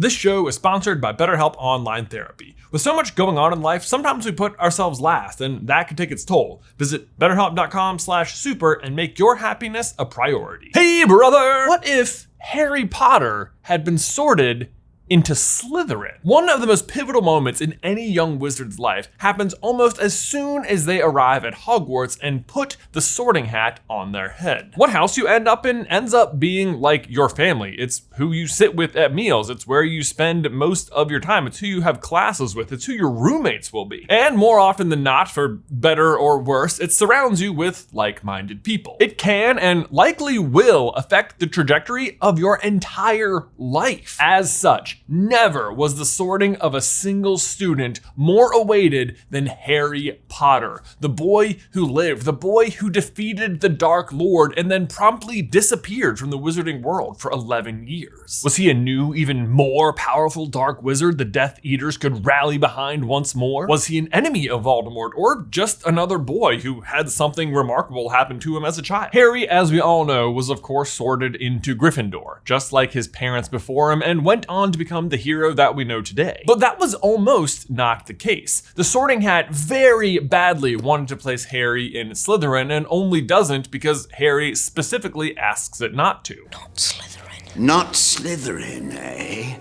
This show is sponsored by BetterHelp Online Therapy. With so much going on in life, sometimes we put ourselves last, and that can take its toll. Visit betterhelp.com/super and make your happiness a priority. Hey brother! What if Harry Potter had been sorted into Slytherin? One of the most pivotal moments in any young wizard's life happens almost as soon as they arrive at Hogwarts and put the sorting hat on their head. What house you end up in ends up being like your family. It's who you sit with at meals. It's where you spend most of your time. It's who you have classes with. It's who your roommates will be. And more often than not, for better or worse, it surrounds you with like-minded people. It can and likely will affect the trajectory of your entire life. As such, never was the sorting of a single student more awaited than Harry Potter, the boy who lived, the boy who defeated the Dark Lord and then promptly disappeared from the wizarding world for 11 years. Was he a new, even more powerful Dark Wizard the Death Eaters could rally behind once more? Was he an enemy of Voldemort, or just another boy who had something remarkable happen to him as a child? Harry, as we all know, was of course sorted into Gryffindor, just like his parents before him, and went on to become the hero that we know today. But that was almost not the case. The sorting hat very badly wanted to place Harry in Slytherin and only doesn't because Harry specifically asks it not to. Not Slytherin. Not Slytherin, eh?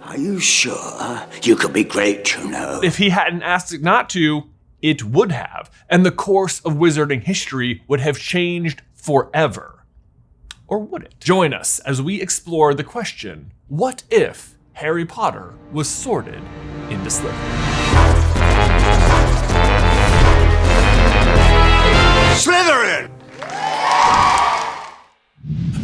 Are you sure? You could be great, you know. If he hadn't asked it not to, it would have, and the course of wizarding history would have changed forever. Or would it? Join us as we explore the question, what if Harry Potter was sorted into Slytherin? Slytherin!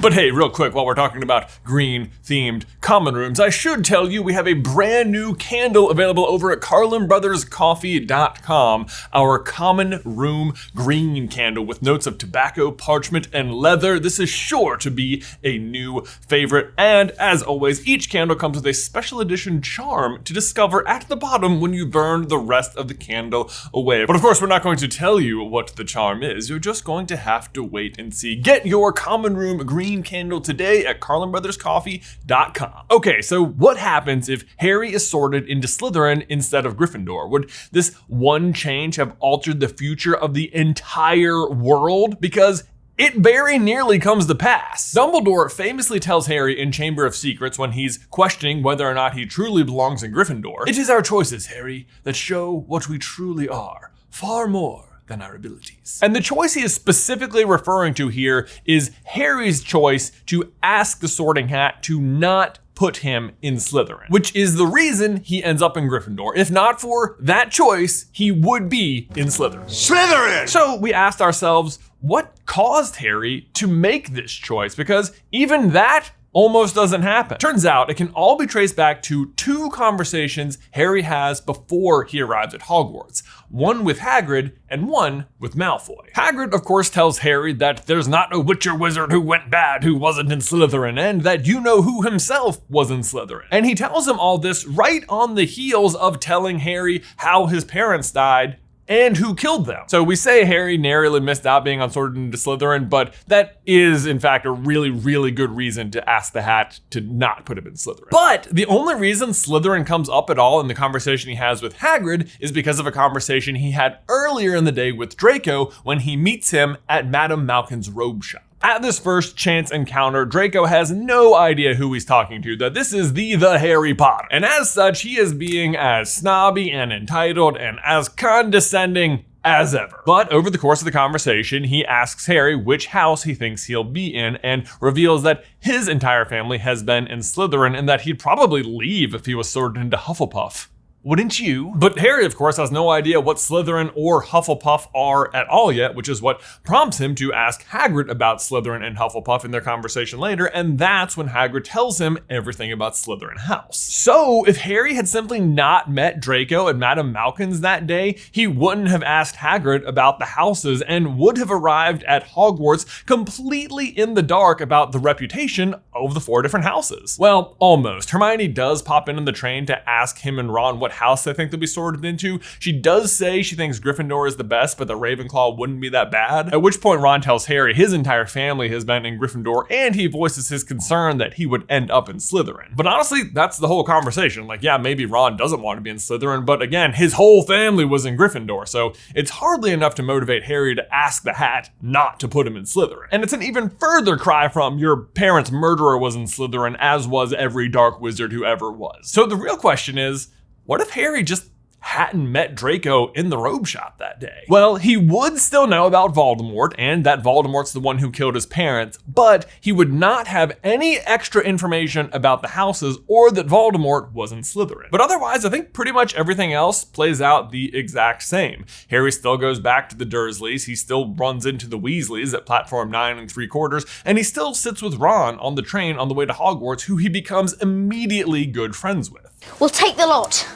But hey, real quick, while we're talking about green-themed common rooms, I should tell you we have a brand new candle available over at CarlinBrothersCoffee.com. Our common room green candle with notes of tobacco, parchment, and leather. This is sure to be a new favorite. And as always, each candle comes with a special edition charm to discover at the bottom when you burn the rest of the candle away. But of course, we're not going to tell you what the charm is. You're just going to have to wait and see. Get your common room green candle today at CarlinBrothersCoffee.com. Okay, so what happens if Harry is sorted into Slytherin instead of Gryffindor? Would this one change have altered the future of the entire world? Because it very nearly comes to pass. Dumbledore famously tells Harry in Chamber of Secrets when he's questioning whether or not he truly belongs in Gryffindor, "It is our choices, Harry, that show what we truly are, far more than our abilities." And the choice he is specifically referring to here is Harry's choice to ask the sorting hat to not put him in Slytherin, which is the reason he ends up in Gryffindor. If not for that choice, he would be in Slytherin. Slytherin! So we asked ourselves, what caused Harry to make this choice? Because even that almost doesn't happen. Turns out it can all be traced back to two conversations Harry has before he arrives at Hogwarts. One with Hagrid and one with Malfoy. Hagrid, of course, tells Harry that there's not a Witcher wizard who went bad who wasn't in Slytherin, and that you know who himself was in Slytherin. And he tells him all this right on the heels of telling Harry how his parents died and who killed them. So we say Harry narrowly missed out being unsorted into Slytherin, but that is in fact a really, really good reason to ask the hat to not put him in Slytherin. But the only reason Slytherin comes up at all in the conversation he has with Hagrid is because of a conversation he had earlier in the day with Draco when he meets him at Madame Malkin's robe shop. At this first chance encounter, Draco has no idea who he's talking to, that this is the Harry Potter. And as such, he is being as snobby and entitled and as condescending as ever. But over the course of the conversation, he asks Harry which house he thinks he'll be in and reveals that his entire family has been in Slytherin and that he'd probably leave if he was sorted into Hufflepuff. Wouldn't you? But Harry, of course, has no idea what Slytherin or Hufflepuff are at all yet, which is what prompts him to ask Hagrid about Slytherin and Hufflepuff in their conversation later, and that's when Hagrid tells him everything about Slytherin House. So, if Harry had simply not met Draco at Madame Malkin's that day, he wouldn't have asked Hagrid about the houses and would have arrived at Hogwarts completely in the dark about the reputation of the 4 different houses. Well, almost. Hermione does pop in on the train to ask him and Ron what what house they think they'll be sorted into. She does say she thinks Gryffindor is the best, but the Ravenclaw wouldn't be that bad. At which point Ron tells Harry his entire family has been in Gryffindor, and he voices his concern that he would end up in Slytherin. But honestly, that's the whole conversation. Like, yeah, maybe Ron doesn't want to be in Slytherin, but again, his whole family was in Gryffindor, so it's hardly enough to motivate Harry to ask the Hat not to put him in Slytherin. And it's an even further cry from your parents' murderer was in Slytherin, as was every dark wizard who ever was. So the real question is, what if Harry just hadn't met Draco in the robe shop that day? Well, he would still know about Voldemort and that Voldemort's the one who killed his parents, but he would not have any extra information about the houses or that Voldemort was in Slytherin. But otherwise, I think pretty much everything else plays out the exact same. Harry still goes back to the Dursleys, he still runs into the Weasleys at platform 9 3/4, and he still sits with Ron on the train on the way to Hogwarts, who he becomes immediately good friends with. We'll take the lot.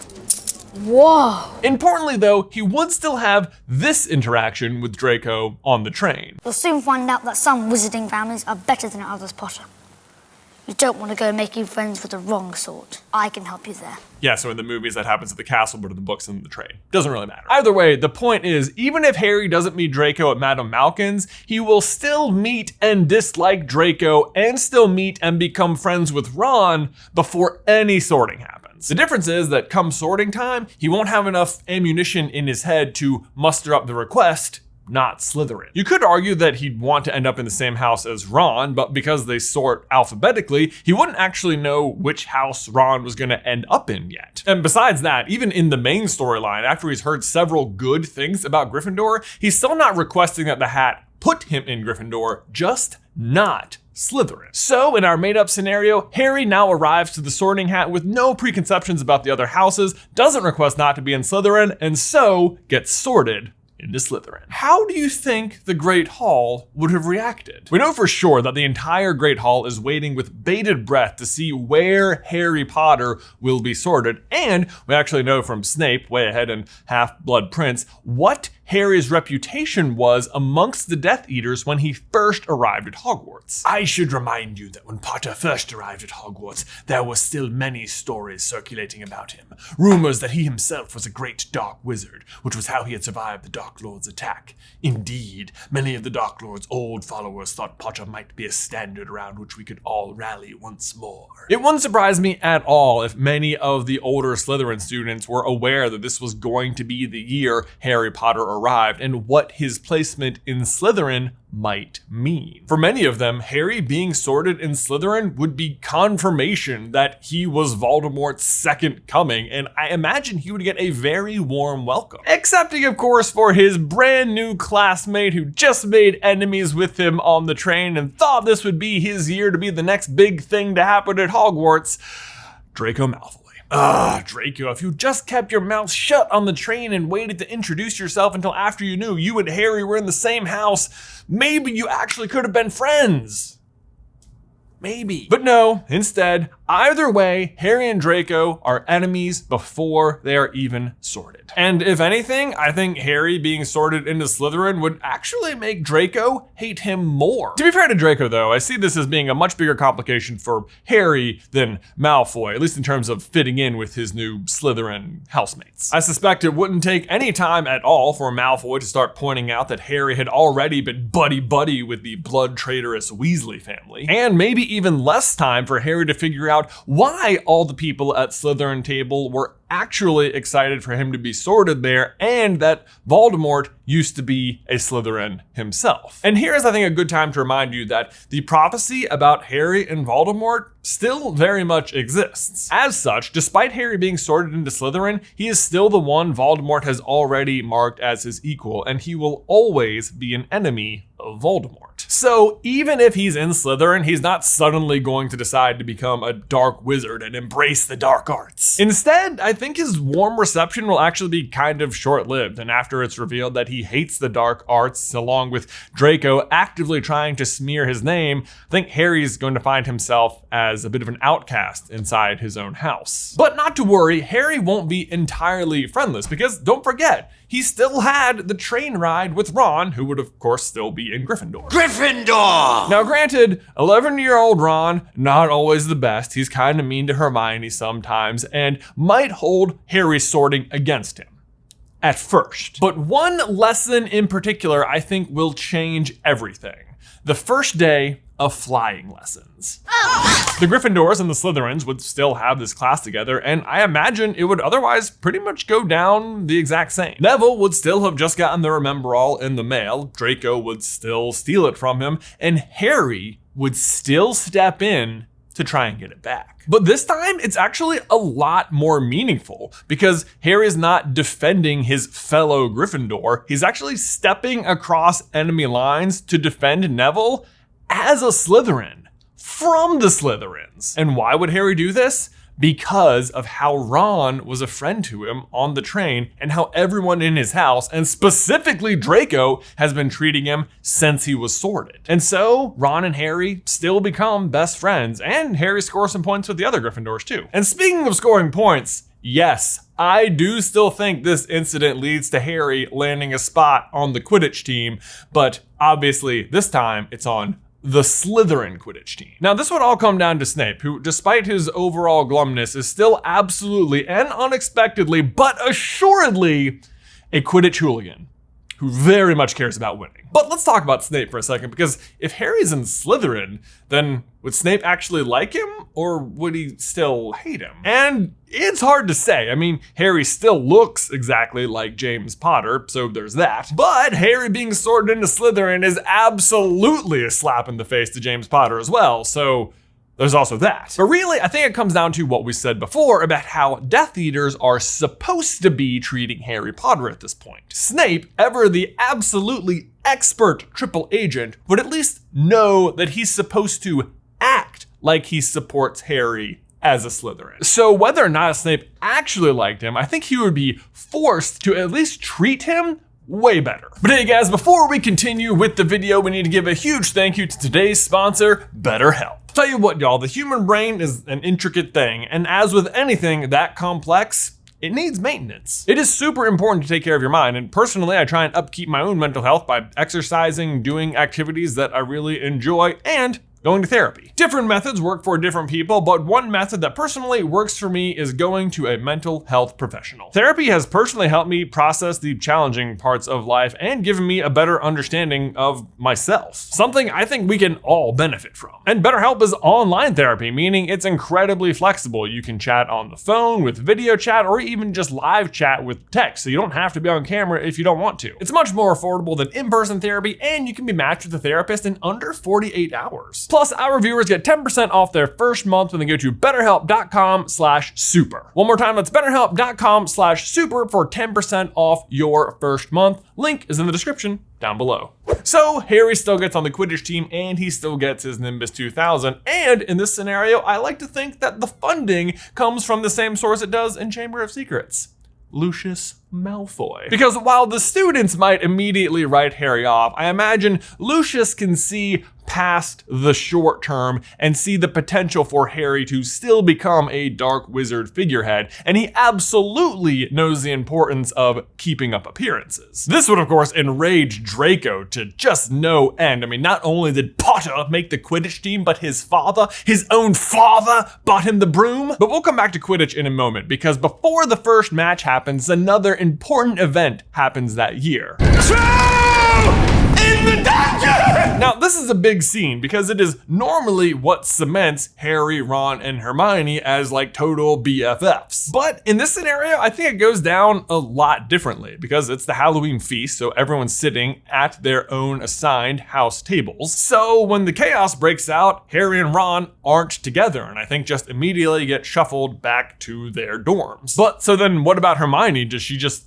Whoa. Importantly though, he would still have this interaction with Draco on the train. You'll soon find out that some wizarding families are better than others, Potter. You don't want to go making friends with the wrong sort. I can help you there. Yeah, so in the movies that happens at the castle, but in the books and the train. Doesn't really matter. Either way, the point is, even if Harry doesn't meet Draco at Madame Malkin's, he will still meet and dislike Draco and still meet and become friends with Ron before any sorting happens. The difference is that come sorting time, he won't have enough ammunition in his head to muster up the request, not Slytherin. You could argue that he'd want to end up in the same house as Ron, but because they sort alphabetically, he wouldn't actually know which house Ron was going to end up in yet. And besides that, even in the main storyline, after he's heard several good things about Gryffindor, he's still not requesting that the Hat put him in Gryffindor, just not Slytherin. So in our made up scenario, Harry now arrives to the Sorting Hat with no preconceptions about the other houses, doesn't request not to be in Slytherin, and so gets sorted into Slytherin. How do you think the Great Hall would have reacted? We know for sure that the entire Great Hall is waiting with bated breath to see where Harry Potter will be sorted, and we actually know from Snape, way ahead in Half-Blood Prince, what Harry's reputation was amongst the Death Eaters when he first arrived at Hogwarts. I should remind you that when Potter first arrived at Hogwarts, there were still many stories circulating about him. Rumors that he himself was a great dark wizard, which was how he had survived the Dark Lord's attack. Indeed, many of the Dark Lord's old followers thought Potter might be a standard around which we could all rally once more. It wouldn't surprise me at all if many of the older Slytherin students were aware that this was going to be the year Harry Potter arrived and what his placement in Slytherin might mean. For many of them, Harry being sorted in Slytherin would be confirmation that he was Voldemort's second coming, and I imagine he would get a very warm welcome. Excepting, of course, for his brand new classmate who just made enemies with him on the train and thought this would be his year to be the next big thing to happen at Hogwarts, Draco Malfoy. Draco, if you just kept your mouth shut on the train and waited to introduce yourself until after you knew you and Harry were in the same house, maybe you actually could have been friends. Maybe. But no, instead, either way, Harry and Draco are enemies before they are even sorted. And if anything, I think Harry being sorted into Slytherin would actually make Draco hate him more. To be fair to Draco though, I see this as being a much bigger complication for Harry than Malfoy, at least in terms of fitting in with his new Slytherin housemates. I suspect it wouldn't take any time at all for Malfoy to start pointing out that Harry had already been buddy-buddy with the blood traitorous Weasley family, and maybe even less time for Harry to figure out why all the people at Slytherin table were actually excited for him to be sorted there, and that Voldemort used to be a Slytherin himself. And here's, I think, a good time to remind you that the prophecy about Harry and Voldemort still very much exists. As such, despite Harry being sorted into Slytherin, he is still the one Voldemort has already marked as his equal, and he will always be an enemy of Voldemort. So even if he's in Slytherin, he's not suddenly going to decide to become a dark wizard and embrace the dark arts. Instead, I think his warm reception will actually be kind of short-lived, and after it's revealed that he hates the dark arts, along with Draco actively trying to smear his name, I think Harry's going to find himself as a bit of an outcast inside his own house. But not to worry, Harry won't be entirely friendless, because don't forget, he still had the train ride with Ron, who would of course still be in Gryffindor. Gryffindor! Gryffindor! Now granted, 11-year-old Ron, not always the best. He's kind of mean to Hermione sometimes and might hold Harry's sorting against him. At first. But one lesson in particular I think will change everything. The first day of flying lessons. The Gryffindors and the Slytherins would still have this class together, and I imagine it would otherwise pretty much go down the exact same. Neville would still have just gotten the Remember-All in the mail, Draco would still steal it from him, and Harry would still step in to try and get it back. But this time, it's actually a lot more meaningful because Harry's not defending his fellow Gryffindor, he's actually stepping across enemy lines to defend Neville as a Slytherin, from the Slytherins. And why would Harry do this? Because of how Ron was a friend to him on the train and how everyone in his house, and specifically Draco, has been treating him since he was sorted. And so Ron and Harry still become best friends, and Harry scores some points with the other Gryffindors too. And speaking of scoring points, yes, I do still think this incident leads to Harry landing a spot on the Quidditch team, but obviously this time it's on the Slytherin Quidditch team. Now this would all come down to Snape, who despite his overall glumness is still absolutely and unexpectedly, but assuredly, a Quidditch hooligan who very much cares about winning. But let's talk about Snape for a second, because if Harry's in Slytherin, then would Snape actually like him, or would he still hate him? And it's hard to say. I mean, Harry still looks exactly like James Potter, so there's that. But Harry being sorted into Slytherin is absolutely a slap in the face to James Potter as well, so there's also that. But really, I think it comes down to what we said before about how Death Eaters are supposed to be treating Harry Potter at this point. Snape, ever the absolutely expert triple agent, would at least know that he's supposed to act like he supports Harry as a Slytherin. So whether or not Snape actually liked him, I think he would be forced to at least treat him way better. But hey guys, before we continue with the video, we need to give a huge thank you to today's sponsor, BetterHelp. Tell you what, y'all, the human brain is an intricate thing, and as with anything that complex, it needs maintenance. It is super important to take care of your mind, and personally, I try and upkeep my own mental health by exercising, doing activities that I really enjoy, and going to therapy. Different methods work for different people, but one method that personally works for me is going to a mental health professional. Therapy has personally helped me process the challenging parts of life and given me a better understanding of myself, something I think we can all benefit from. And BetterHelp is online therapy, meaning it's incredibly flexible. You can chat on the phone with video chat or even just live chat with text, so you don't have to be on camera if you don't want to. It's much more affordable than in-person therapy, and you can be matched with a therapist in under 48 hours. Plus, our viewers get 10% off their first month when they go to betterhelp.com/super. One more time, that's betterhelp.com/super for 10% off your first month. Link is in the description down below. So Harry still gets on the Quidditch team and he still gets his Nimbus 2000. And in this scenario, I like to think that the funding comes from the same source it does in Chamber of Secrets. Lucius Malfoy. Because while the students might immediately write Harry off, I imagine Lucius can see past the short term and see the potential for Harry to still become a dark wizard figurehead, and he absolutely knows the importance of keeping up appearances. This would of course enrage Draco to just no end. I mean, not only did Potter make the Quidditch team, but his own father, bought him the broom. But we'll come back to Quidditch in a moment, because before the first match happens, another important event happens that year. Now, this is a big scene because it is normally what cements Harry, Ron, and Hermione as like total BFFs. But in this scenario, I think it goes down a lot differently because it's the Halloween feast, so everyone's sitting at their own assigned house tables. So when the chaos breaks out, Harry and Ron aren't together, and I think just immediately get shuffled back to their dorms. But so then what about Hermione? Does she just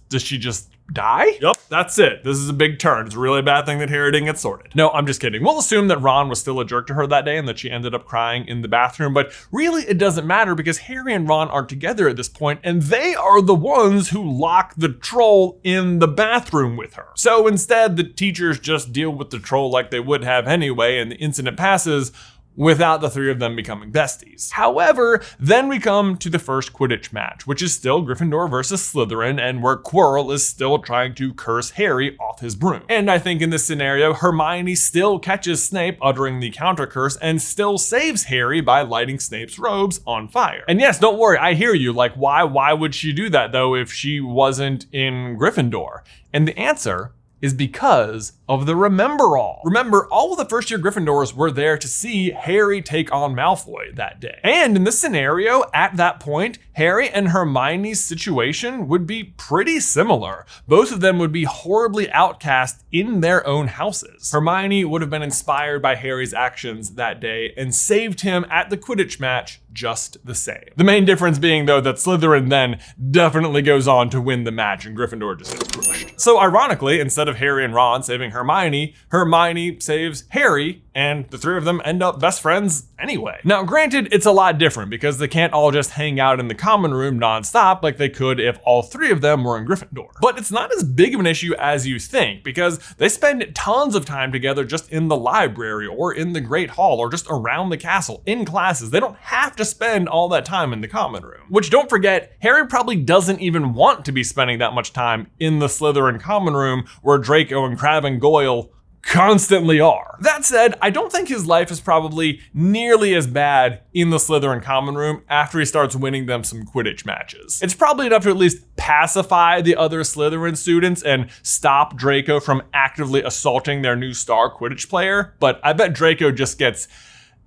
die? Yup, that's it. This is a big turn. It's a really bad thing that Harry didn't get sorted. No, I'm just kidding. We'll assume that Ron was still a jerk to her that day and that she ended up crying in the bathroom, but really it doesn't matter because Harry and Ron are together at this point and they are the ones who lock the troll in the bathroom with her. So instead, the teachers just deal with the troll like they would have anyway and the incident passes without the three of them becoming besties. However, then we come to the first Quidditch match, which is still Gryffindor versus Slytherin, and where Quirrell is still trying to curse Harry off his broom. And I think in this scenario, Hermione still catches Snape uttering the counter curse and still saves Harry by lighting Snape's robes on fire. And yes, don't worry, I hear you, like why would she do that though if she wasn't in Gryffindor? And the answer is because of the Remember All. Remember, all of the first year Gryffindors were there to see Harry take on Malfoy that day. And in this scenario, at that point, Harry and Hermione's situation would be pretty similar. Both of them would be horribly outcast in their own houses. Hermione would have been inspired by Harry's actions that day and saved him at the Quidditch match just the same. The main difference being though that Slytherin then definitely goes on to win the match and Gryffindor just gets crushed. So ironically, instead of Harry and Ron saving Hermione, Hermione saves Harry, and the three of them end up best friends anyway. Now granted, it's a lot different because they can't all just hang out in the common room nonstop like they could if all three of them were in Gryffindor. But it's not as big of an issue as you think because they spend tons of time together just in the library or in the Great Hall or just around the castle in classes. They don't have to spend all that time in the common room. Which, don't forget, Harry probably doesn't even want to be spending that much time in the Slytherin common room where Draco and Crabbe and Goyle constantly are. That said, I don't think his life is probably nearly as bad in the Slytherin common room after he starts winning them some Quidditch matches. It's probably enough to at least pacify the other Slytherin students and stop Draco from actively assaulting their new star Quidditch player, but I bet Draco just gets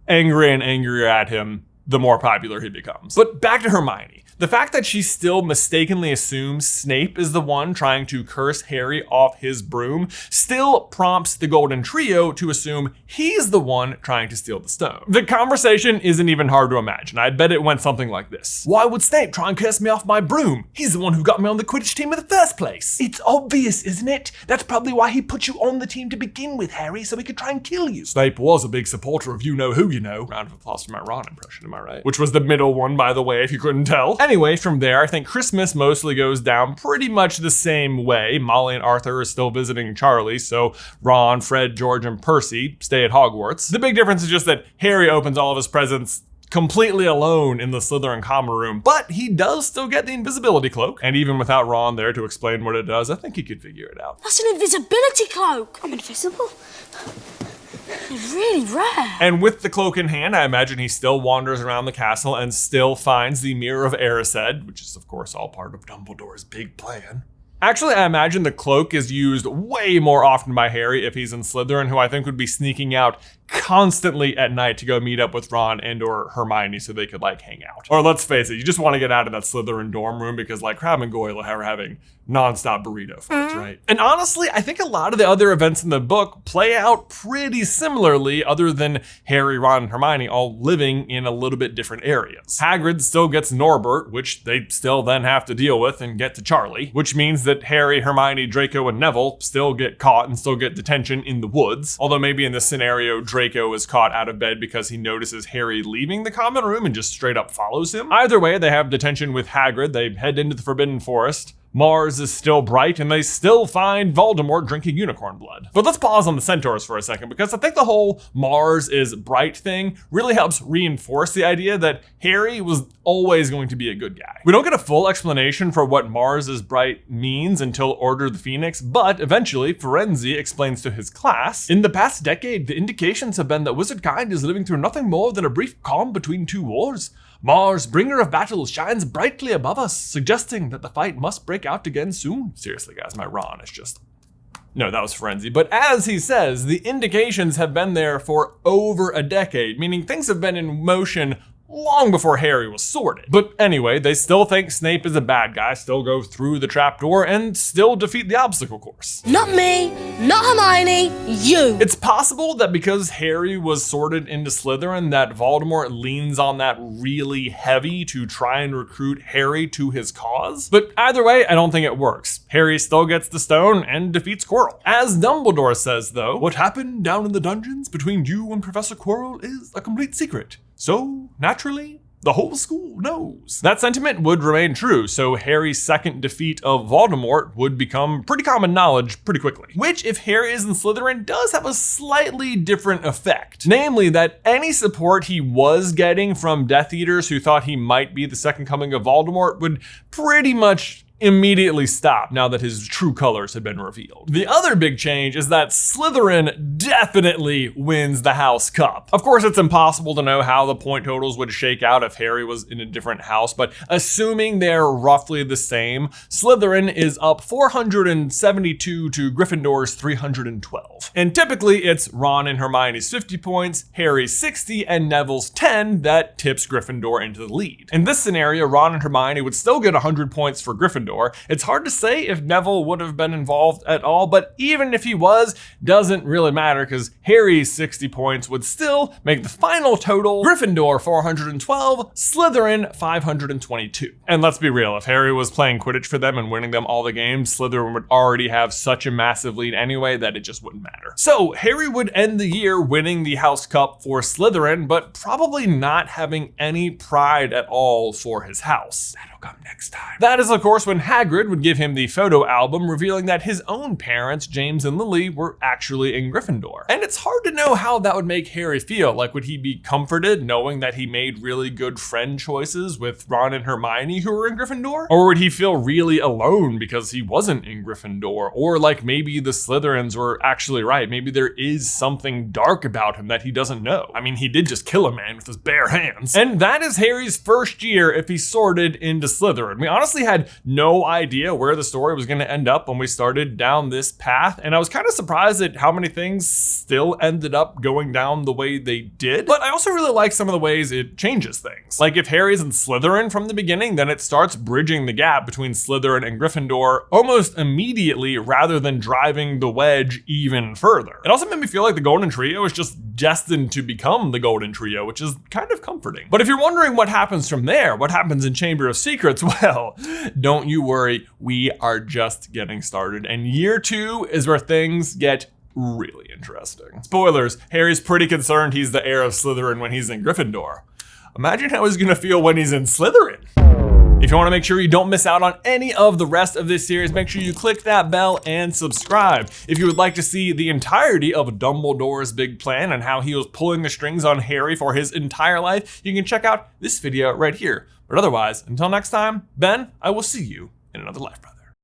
angrier and angrier at him the more popular he becomes. But back to Hermione. The fact that she still mistakenly assumes Snape is the one trying to curse Harry off his broom still prompts the Golden Trio to assume he's the one trying to steal the stone. The conversation isn't even hard to imagine. I bet it went something like this. Why would Snape try and curse me off my broom? He's the one who got me on the Quidditch team in the first place. It's obvious, isn't it? That's probably why he put you on the team to begin with, Harry, so he could try and kill you. Snape was a big supporter of you-know-who-you-know. Round of applause for my Ron impression, am I right? Which was the middle one, by the way, if you couldn't tell. Anyway, from there, I think Christmas mostly goes down pretty much the same way. Molly and Arthur are still visiting Charlie, so Ron, Fred, George, and Percy stay at Hogwarts. The big difference is just that Harry opens all of his presents completely alone in the Slytherin common room, but he does still get the invisibility cloak. And even without Ron there to explain what it does, I think he could figure it out. That's an invisibility cloak. I'm invisible. It's really rare. And with the cloak in hand, I imagine he still wanders around the castle and still finds the Mirror of Erised, which is of course all part of Dumbledore's big plan. Actually, I imagine the cloak is used way more often by Harry if he's in Slytherin, who I think would be sneaking out constantly at night to go meet up with Ron and or Hermione so they could like hang out. Or let's face it, you just want to get out of that Slytherin dorm room because like Crabbe and Goyle are having nonstop burrito fights, right? And honestly, I think a lot of the other events in the book play out pretty similarly other than Harry, Ron, and Hermione all living in a little bit different areas. Hagrid still gets Norbert, which they still then have to deal with and get to Charlie, which means that Harry, Hermione, Draco, and Neville still get caught and still get detention in the woods. Although maybe in this scenario, Draco is caught out of bed because he notices Harry leaving the common room and just straight up follows him. Either way, they have detention with Hagrid. They head into the Forbidden Forest. Mars is still bright, and they still find Voldemort drinking unicorn blood. But let's pause on the Centaurs for a second, because I think the whole Mars is bright thing really helps reinforce the idea that Harry was always going to be a good guy. We don't get a full explanation for what Mars is bright means until Order of the Phoenix, but eventually Firenze explains to his class, in the past decade, the indications have been that wizardkind is living through nothing more than a brief calm between two wars. Mars, bringer of battles, shines brightly above us, suggesting that the fight must break out again soon. Seriously, guys, my Ron is just... No, that was Firenze. But as he says, the indications have been there for over a decade, meaning things have been in motion long before Harry was sorted. But anyway, they still think Snape is a bad guy, still go through the trapdoor, and still defeat the obstacle course. Not me, not Hermione, you. It's possible that because Harry was sorted into Slytherin, that Voldemort leans on that really heavy to try and recruit Harry to his cause. But either way, I don't think it works. Harry still gets the stone and defeats Quirrell. As Dumbledore says, though, what happened down in the dungeons between you and Professor Quirrell is a complete secret. So, naturally, the whole school knows. That sentiment would remain true, so Harry's second defeat of Voldemort would become pretty common knowledge pretty quickly. Which, if Harry is in Slytherin, does have a slightly different effect. Namely, that any support he was getting from Death Eaters who thought he might be the second coming of Voldemort would pretty much immediately stop now that his true colors had been revealed. The other big change is that Slytherin definitely wins the House Cup. Of course, it's impossible to know how the point totals would shake out if Harry was in a different house, but assuming they're roughly the same, Slytherin is up 472 to Gryffindor's 312. And typically it's Ron and Hermione's 50 points, Harry's 60, and Neville's 10 that tips Gryffindor into the lead. In this scenario, Ron and Hermione would still get 100 points for Gryffindor. It's hard to say if Neville would have been involved at all, but even if he was, doesn't really matter because Harry's 60 points would still make the final total Gryffindor 412, Slytherin 522. And let's be real, if Harry was playing Quidditch for them and winning them all the games, Slytherin would already have such a massive lead anyway that it just wouldn't matter. So Harry would end the year winning the House Cup for Slytherin, but probably not having any pride at all for his house. That'll come next time. That is, of course, when Hagrid would give him the photo album revealing that his own parents, James and Lily, were actually in Gryffindor. And it's hard to know how that would make Harry feel. Like, would he be comforted knowing that he made really good friend choices with Ron and Hermione who were in Gryffindor? Or would he feel really alone because he wasn't in Gryffindor? Or like maybe the Slytherins were actually right. Maybe there is something dark about him that he doesn't know. I mean, he did just kill a man with his bare hands. And that is Harry's first year if he sorted into Slytherin. We honestly had no idea where the story was going to end up when we started down this path, and I was kind of surprised at how many things still ended up going down the way they did, but I also really like some of the ways it changes things. Like if Harry's in Slytherin from the beginning, then it starts bridging the gap between Slytherin and Gryffindor almost immediately rather than driving the wedge even further. It also made me feel like the Golden Trio is just destined to become the Golden Trio, which is kind of comforting. But if you're wondering what happens from there, what happens in Chamber of Secrets, well, don't you worry, we are just getting started. And year 2 is where things get really interesting. Spoilers, Harry's pretty concerned he's the heir of Slytherin when he's in Gryffindor. Imagine how he's gonna feel when he's in Slytherin. If you want to make sure you don't miss out on any of the rest of this series, make sure you click that bell and subscribe. If you would like to see the entirety of Dumbledore's big plan and how he was pulling the strings on Harry for his entire life, you can check out this video right here. But otherwise, until next time, Ben, I will see you in another life, brother.